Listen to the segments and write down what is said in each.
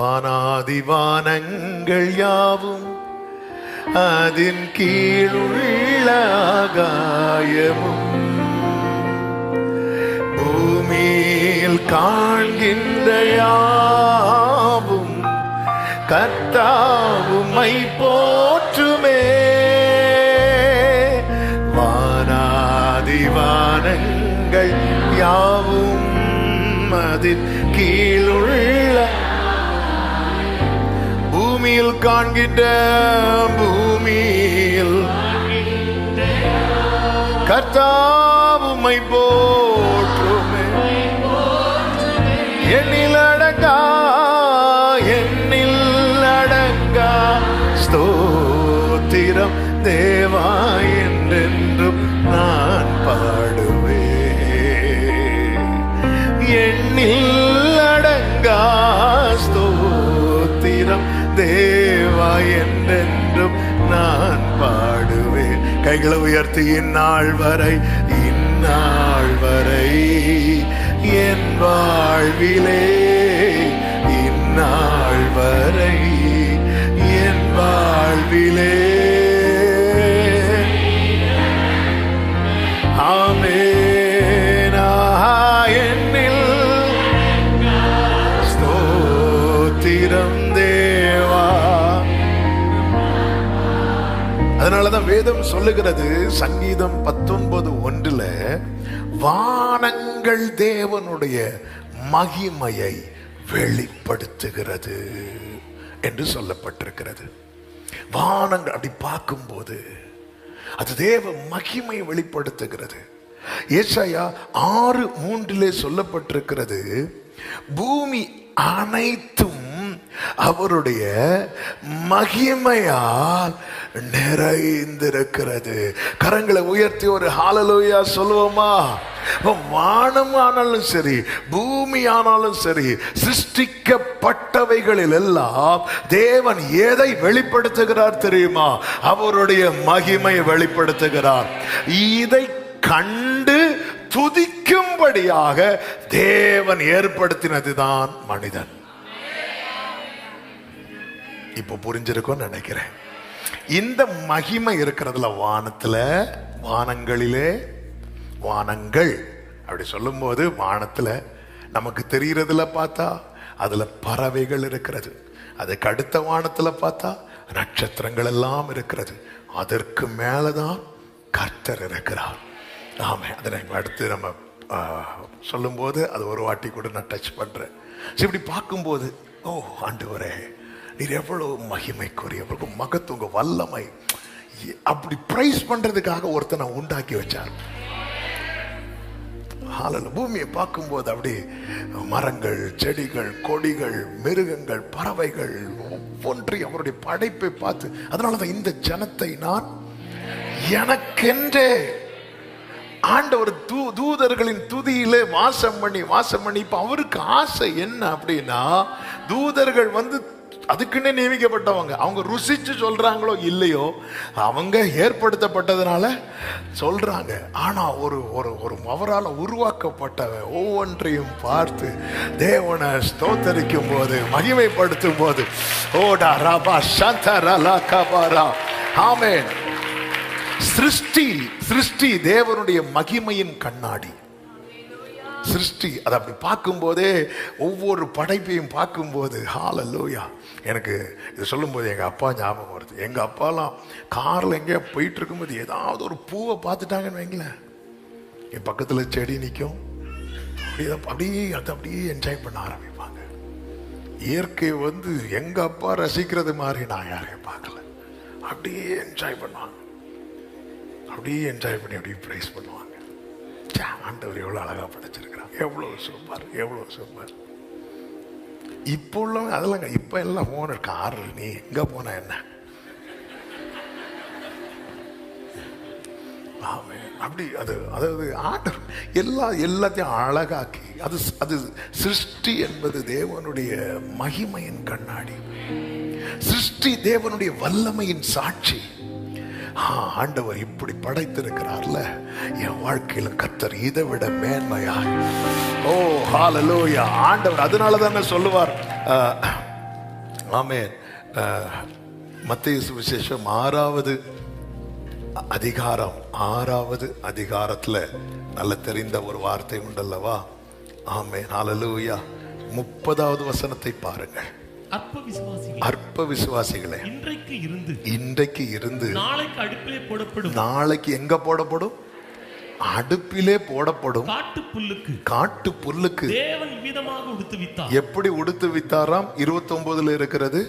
வானாதிவானங்கள் யாவும் அதன் கீழுள்ள ஆகாயமும் பூமியில் காண்கின்ற யாவும் கர்த்தாவும்மை போற்றுமே. வானாதிவானங்கள் யாவும் அதின் கீழுள்ள பூமியில் காண்கின்ற பூமியில் கர்த்தாவும்மை போற்றுமே. எண்ணில் அடங்கா ஸ்தோத்திரம் தேவா என்றென்றும் நான் பாடுவேன். எண்ணில் அடங்கா ஸ்தோத்திரம் தேவா என்றென்றும் நான் பாடுவேன். கைகளை உயர்த்தி இந்நாள் வரை என் வாழ்விலே இந்நாள் வரை என் வாழ்விலே ஆமென். என்னில் ஸ்தோத்திரம் தேவா. அதனாலதான் வேதம் சொல்லுகிறது, சங்கீதம் 19:1 வானங்கள் தேவனுடைய மகிமையை வெளிப்படுத்துகிறது என்று சொல்லப்பட்டிருக்கிறது. வானங்கள் அப்படி பார்க்கும்போது அது தேவ மகிமை வெளிப்படுத்துகிறது. ஏசாயா 6:3 சொல்லப்பட்டிருக்கிறது, பூமி அனைத்தும் அவருடைய மகிமையால் நிறைந்திருக்கிறது. கரங்களை உயர்த்தி ஒரு ஹalleluya சொல்லுவோமா? வானம் ஆனாலும் சரி, பூமி ஆனாலும் சரி, சிருஷ்டிக்கப்பட்டவைகளில் எல்லாம் தேவன் எதை வெளிப்படுத்துகிறார் தெரியுமா? அவருடைய மகிமை வெளிப்படுத்துகிறார். இதை கண்டு துதிக்கும்படியாக தேவன் ஏற்படுத்தினதுதான் மனிதன். இப்ப புரிஞ்சிருக்கும் நினைக்கிறேன். இந்த மகிமை இருக்கிறதுல வானத்துல, வானங்களிலே, வானங்கள் அப்படி சொல்லும் போது வானத்துல நமக்கு தெரிகிறதுல பார்த்தா அதுல பறவைகள் இருக்கிறது. அதுக்கு அடுத்த வானத்துல பார்த்தா நட்சத்திரங்கள் எல்லாம் இருக்கிறது. அதற்கு மேலதான் கர்த்தர் இருக்கிறார். ஆமே, அதை அடுத்து நம்ம சொல்லும் போது அது ஒரு வாட்டி கூட நான் டச் பண்றேன். இப்படி பார்க்கும்போது, ஓ ஆண்டவரே, நீர் எவ்வளவு மகிமைக்குரிய, எவ்வளவு மகத்துவ வல்லமை, அப்படி பிரைஸ் பண்றதுக்காக ஒருத்தனை உண்டாக்கி வச்சார். பூமியை பார்க்கும்போது அப்படி மரங்கள், செடிகள், கொடிகள், மிருகங்கள், பறவைகள் ஒவ்வொன்றையும் அவருடைய படைப்பை பார்த்து, அதனாலதான் இந்த ஜனத்தை நான் எனக்கென்றே ஆண்டவர் தூதர்களின் துதியிலே வாசம் பண்ணி இப்ப அவருக்கு ஆசை என்ன அப்படின்னா, தூதர்கள் அதுக்குன்னே நியமிக்கப்பட்டவங்க. அவங்க ருசிச்சு சொல்றாங்களோ இல்லையோ, அவங்க ஏற்படுத்தப்பட்டதுனால சொல்றாங்க. ஆனா ஒரு ஒரு அவரால் உருவாக்கப்பட்ட ஒவ்வொன்றையும் பார்த்து தேவனை ஸ்தோத்தரிக்கும் போது, மகிமைப்படுத்தும் போது, ஓடா ராபா சந்தரலா கபாரா. ஆமென். சிருஷ்டி தேவனுடைய மகிமையின் கண்ணாடி. சிருஷ்டி அதை அப்படி பார்க்கும் போதே, ஒவ்வொரு படைப்பையும் பார்க்கும்போது ஹalleluya. எனக்கு இது சொல்லும் போது எங்க அப்பா ஞாபகம் வருது. எங்க அப்பாலாம் கார்ல எங்கேயா போயிட்டு இருக்கும்போது ஏதாவது ஒரு பூவை பார்த்துட்டாங்கன்னு வைங்களேன், என் பக்கத்துல செடி நிற்கும், அப்படியே என்ஜாய் பண்ண ஆரம்பிப்பாங்க. இயற்கை எங்க அப்பா ரசிக்கிறது மாதிரி நான் யாரையும் பார்க்கல. அப்படியே என்ஜாய் பண்ணுவாங்க, அப்படியே என்ஜாய் பண்ணி அப்படியே பிரைஸ் பண்ணுவாங்க. ஆண்டவர் எவ்வளவு அழகா படைச்சிருக்கிறாங்க, எவ்வளவு சூப்பர், எவ்வளவு சூப்பர். இப்போ உள்ளவங்க அதெல்லாம் இப்ப எல்லாம் போன கார், நீ எங்க போன என்ன, அப்படி அதாவது ஆண்டவர் எல்லாத்தையும் அழகாக்கி, அது சிருஷ்டி என்பது தேவனுடைய மகிமையின் கண்ணாடி. சிருஷ்டி தேவனுடைய வல்லமையின் சாட்சி. ஆண்டவர் இப்படி படைத்திருக்கிறார்ல, என் வாழ்க்கையில கர்த்தர் இதை விட மேன்மையா. ஓ ஹalleluya. ஆண்டவர் அதனால தானே சொல்லுவார், ஆமென். மத்தேயு சுவிசேஷம் 6வது அதிகாரத்துல நல்ல தெரிந்த ஒரு வார்த்தை உண்டல்லவா? ஆமென், ஹல்லேலூயா. 30வது வசனத்தை பாருங்கள். அற்ப விசுவாசிகளே, இன்றைக்கு இருந்து நாளைக்கு எங்க போடப்படும்? அடுப்பிலே போடப்படும் காட்டு புல்லுக்கு தேவன் விதமாக உடுத்துவித்தார். எப்படி உடுத்துவித்தாராம்? 29ல் இருக்கிறது.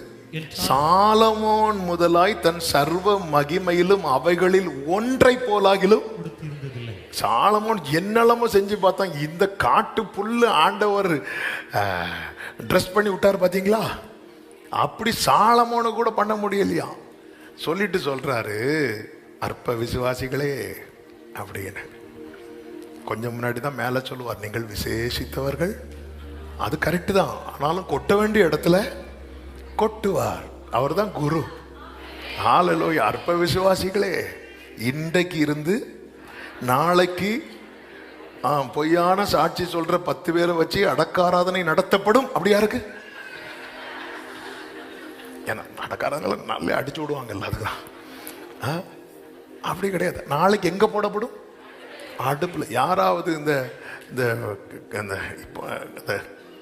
சாலமோன் முதலாய் தன் சர்வ மகிமையிலும் அவைகளில் ஒன்றை போலாகிலும் சாலமோன் என்னெல்லாமோ செஞ்சு பார்த்தான். இந்த காட்டு புல்லு ஆண்டவர் ட்ரெஸ் பண்ணி விட்டார் பாத்தீங்களா? அப்படி சாலமோனு கூட பண்ண முடியலையா? சொல்லிட்டு சொல்றாரு, அற்ப விசுவாசிகளே அப்படின்னு. கொஞ்சம் முன்னாடி தான் மேல சொல்லுவார், நீங்கள் விசேஷித்தவர்கள். அது கரெக்டு தான். ஆனாலும் கொட்ட வேண்டிய இடத்துல கொட்டுவார். அவர் தான் குரு. ஹல்லேலூயா. அற்ப விசுவாசிகளே, இன்றைக்கு இருந்து நாளைக்கு பொய்யான சாட்சி சொல்ற 10 பேரை வச்சு அடக்காராதனை நடத்தப்படும். அப்படியா இருக்கு? ஏன்னா அடக்காராதனை நல்லா அடிச்சு விடுவாங்கல்ல, அதுதான். அப்படி கிடையாது. நாளைக்கு எங்க போடப்படும்? அடுப்புல. யாராவது இந்த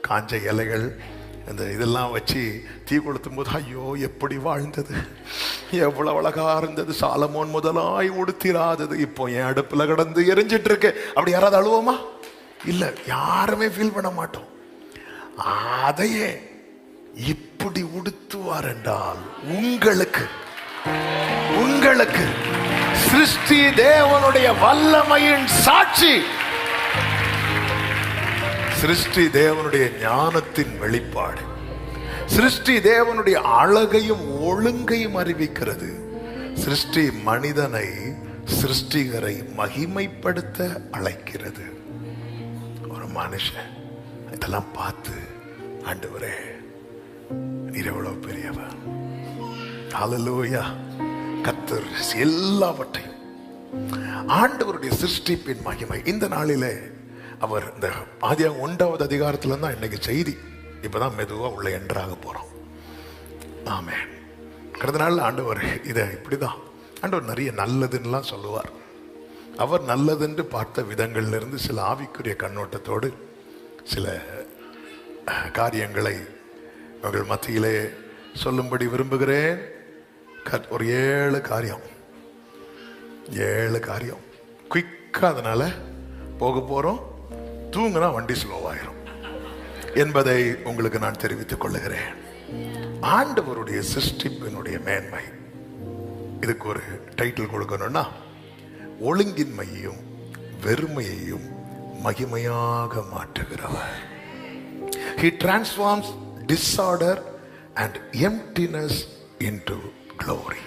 காஞ்ச இலைகள் இதெல்லாம் வச்சு தீ கொளுத்தும் போது ஐயோ எப்படி வாழ்ந்தது, எவ்வளவு அழகா இருந்தது, சாலமோன் முதலாய் உடுத்திராதது இப்போ என் அடுப்புல கடந்து எரிஞ்சிட்டு இருக்கு, அப்படி யாராவது அழுவோமா? இல்ல, யாருமே ஃபீல் பண்ண மாட்டோம். அதையே இப்படி உடுத்துவார் என்றால் உங்களுக்கு சிருஷ்டி தேவனுடைய வல்லமையின் சாட்சி, சிருஷ்டி தேவனுடைய ஞானத்தின் வெளிப்பாடு, சிருஷ்டி தேவனுடைய அழகையும் ஒழுங்கையும் அறிவிக்கிறது. சிருஷ்டி மனிதனை சிருஷ்டிகரை மகிமைப்படுத்த அழைக்கிறது. ஒரு மனுஷன் இதெல்லாம் பார்த்து, ஆண்டவரே நீர் எவ்வளவு பெரியவர், ஹல்லேலூயா. கர்த்தர் எல்லாவற்றையும், ஆண்டவருடைய சிருஷ்டிப்பின் மகிமை. இந்த நாளிலே அவர் இந்த ஆதியாகமம் 1வது அதிகாரத்துல தான் இன்னைக்கு செய்தி. இப்பதான் மெதுவா உள்ள என்ட்ராக போறோம். ஆமென். கடந்த நாள் ஆண்டவர் இதை இப்படிதான், ஆண்டவர் நிறைய நல்லதுன்னெலாம் சொல்லுவார். அவர் நல்லதென்று பார்த்த விதங்கள்ல இருந்து சில ஆவிக்குரிய கண்ணோட்டத்தோடு சில காரியங்களை உங்கள் மத்தியிலே சொல்லும்படி விரும்புகிறேன். ஒரு 7 காரியம் குயிக்கா அதனால போக போறோம். தூங்கினா வண்டி ஸ்லோவாயிரும் என்பதை உங்களுக்கு நான் தெரிவித்துக் கொள்ளுகிறேன். ஆண்டவருடைய சிருஷ்டிப்பினுடைய மேன்மை, இதுக்கு ஒரு டைட்டில் கொடுக்கணும்னா, ஒழுங்கின்மையையும் வெறுமையையும் மகிமையாக மாற்றுகிறவர். He transforms disorder and emptiness into glory.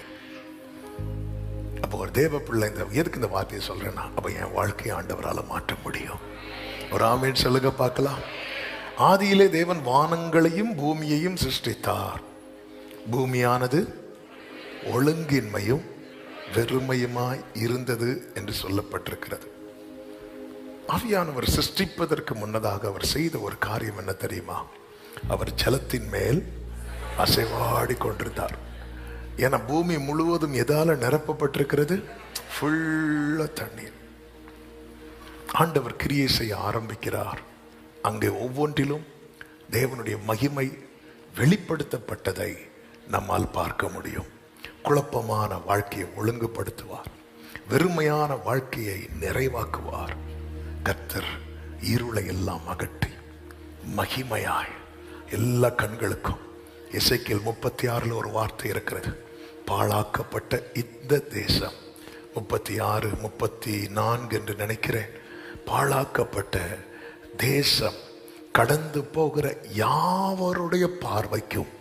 அப்போ ஒரு தேவ பிள்ளை, எதுக்கு இந்த வார்த்தையை சொல்றேன்னா, அப்ப என் வாழ்க்கையை ஆண்டவரால் மாற்ற முடியும். ஒரு ஆமீன் சொல்லுங்க பார்க்கலாம். ஆதியிலே தேவன் வானங்களையும் பூமியையும் சிருஷ்டித்தார். பூமியானது ஒழுங்கின்மையும் வெறுமையுமாய் இருந்தது என்று சொல்லப்பட்டிருக்கிறது. ஆவியானவர் சிருஷ்டிப்பதற்கு முன்னதாக அவர் செய்த ஒரு காரியம் என்ன தெரியுமா? அவர் ஜலத்தின் மேல் அசைவாடி கொண்டிருந்தார். ஏன்னா பூமி முழுவதும் எதால நிரப்பப்பட்டிருக்கிறது? ஃபுல்லா தண்ணீர். ஆண்டவர் கிரியை செய்ய ஆரம்பிக்கிறார். அங்கே ஒவ்வொன்றிலும் தேவனுடைய மகிமை வெளிப்படுத்தப்பட்டதை நம்மால் பார்க்க முடியும். குழப்பமான வாழ்க்கையை ஒழுங்குபடுத்துவார், வெறுமையான வாழ்க்கையை நிறைவாக்குவார். கர்த்தர் இருளை எல்லாம் அகற்றி மகிமையாய் எல்லா கண்களுக்கும். எசேக்கியேல் 36 ஒரு வார்த்தை இருக்கிறது, பாழாக்கப்பட்ட இந்த தேசம். 36, 34 என்று நினைக்கிறேன். பாழாக்கப்பட்ட தேசம் கடந்து போகிற யாவருடைய பார்வைக்கும்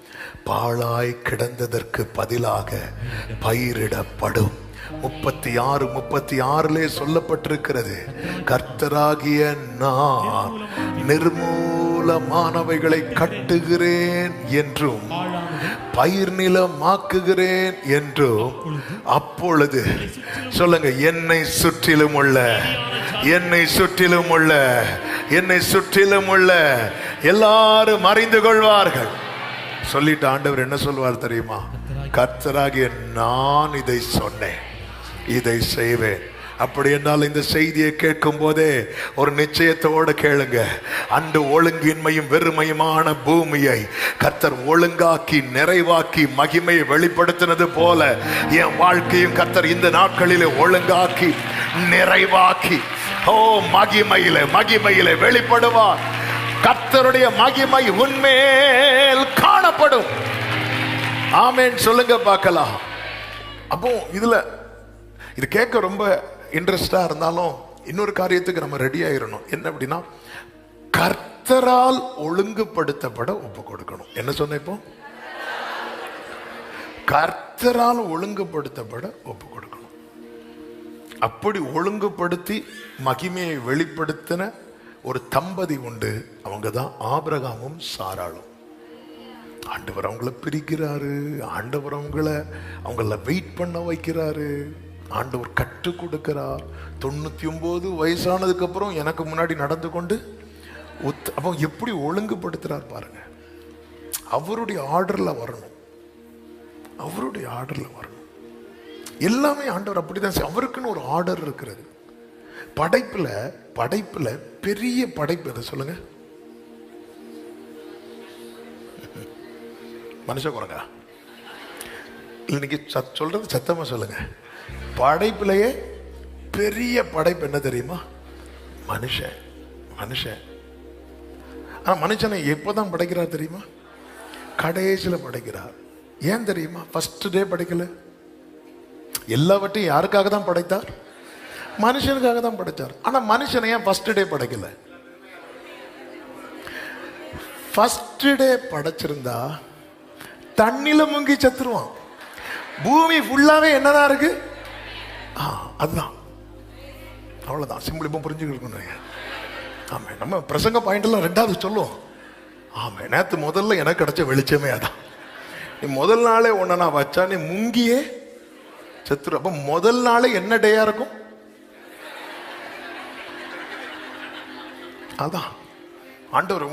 பாழாய் கிடந்ததற்கு பதிலாக பயிரிடப்படும். 36 சொல்லப்பட்டிருக்கிறது, கர்த்தராகிய நான் நிர்மூலமானவைகளை கட்டுகிறேன் என்றும் பயிர் நிலமாக்குகிறேன் என்றும். அப்பொழுது சொல்லுங்க, என்னை சுற்றிலும் உள்ள எல்லாரும் அறிந்து கொள்வார்கள். சொல்லிட்டு ஆண்டவர் என்ன சொல்வார் தெரியுமா? கர்த்தராகிய நான் இதை சொன்னேன், இதை செய்வேன். அப்படி என்றால் இந்த செய்தியை கேட்கும் போதே ஒரு நிச்சயத்தோடு கேளுங்க. அந்த ஒழுங்கின்மையும் வெறுமையுமான பூமியை கர்த்தர் ஒழுங்காக்கி நிறைவாக்கி மகிமையை வெளிப்படுத்தினது போல என் வாழ்க்கையும் கர்த்தர் இந்த நாட்களிலே ஒழுங்காக்கி நிறைவாக்கி மகிமையிலே வெளிப்படுவார். கர்த்தருடைய மகிமை உன்மேல் காணப்படும். ஆமென் சொல்லுங்க பார்க்கலாம். அப்போ இது கேட்க ரொம்ப இன்ட்ரெஸ்டா இருந்தாலும் இன்னொரு காரியத்துக்கு நம்ம ரெடி ஆயிரணும். என்ன அப்படின்னா, கர்த்தரால் ஒழுங்குபடுத்தப்பட ஒப்பு கொடுக்கணும். என்ன சொன்ன இப்போ? கர்த்தரால் ஒழுங்குபடுத்தப்பட ஒப்பு கொடுக்கணும். அப்படி ஒழுங்குபடுத்தி மகிமையை வெளிப்படுத்தின ஒரு தம்பதி உண்டு. அவங்க தான் ஆபிரகாமும் சாராளும். ஆண்டவர் அவங்கள பிரிக்கிறாரு. ஆண்டவர் அவங்கள வெயிட் பண்ண வைக்கிறாரு. ஆண்டவர் கற்றுக் கொடுக்கிறார். 99 வயசானதுக்கு அப்புறம் எனக்கு முன்னாடி நடந்து கொண்டு அப்போ எப்படி ஒழுங்குபடுத்துறார் பாருங்க. அவருடைய ஆர்டர்ல வரணும், அவருடைய ஆர்டர்ல வரணும். எல்லாமே ஆண்டவர் அப்படிதான். அவருக்குன்னு ஒரு ஆர்டர் இருக்கிறது. படைப்புல பெரிய படைப்பு எதை சொல்லுங்க? மனுஷ குரங்கா? இன்னைக்கு சொல்றது சத்தமா சொல்லுங்க. படைப்பிலேயே பெரிய படைப்பு என்ன தெரியுமா? மனுஷன். மனுஷனை எப்பதான் படைக்கிறார் தெரியுமா? கடைசியில படைக்கிறார். ஏன் தெரியுமா? ஃபர்ஸ்ட் டே படைக்கல. எல்லாவற்றையும் யாருக்காக தான் படைத்தார்? மனுஷனுக்காக தான் படைத்தார். ஆனா மனுஷனை ஏன் ஃபர்ஸ்ட் டே படைக்கல? ஃபர்ஸ்ட் டே படைச்சிருந்தா தண்ணில முங்கி செத்துருவான். பூமி ஃபுல்லாவே என்னதான் இருக்கு? அதுதான். அவ்வளவுதான். சிம்பிள். இப்போ புரிஞ்சுக்கணும். ஆமா, நம்ம பிரசங்க பாயிண்ட் எல்லாம் ரெண்டாவது சொல்லுவோம். ஆமா, நேத்து முதல்ல எனக்கு கிடைச்ச வெளிச்சமே அதான். நீ முதல் நாளே ஒன்ன நான் வச்சா நீ முங்கியே செத்துரு. அப்ப முதல் நாளே என்ன டேயா இருக்கும்? அதான் ஆண்டவர்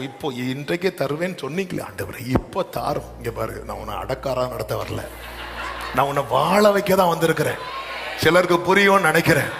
இப்போ இன்றைக்கே தருவேன்னு சொன்னீங்களே ஆண்டவர், இப்போ தாரும். இங்க பாரு, நான் உன்னை அடக்காரா நடத்த வரல, நான் உன்னை வாழ வைக்க தான் வந்திருக்கிறேன். சிலருக்கு புரியும்னு நினைக்கிறேன்.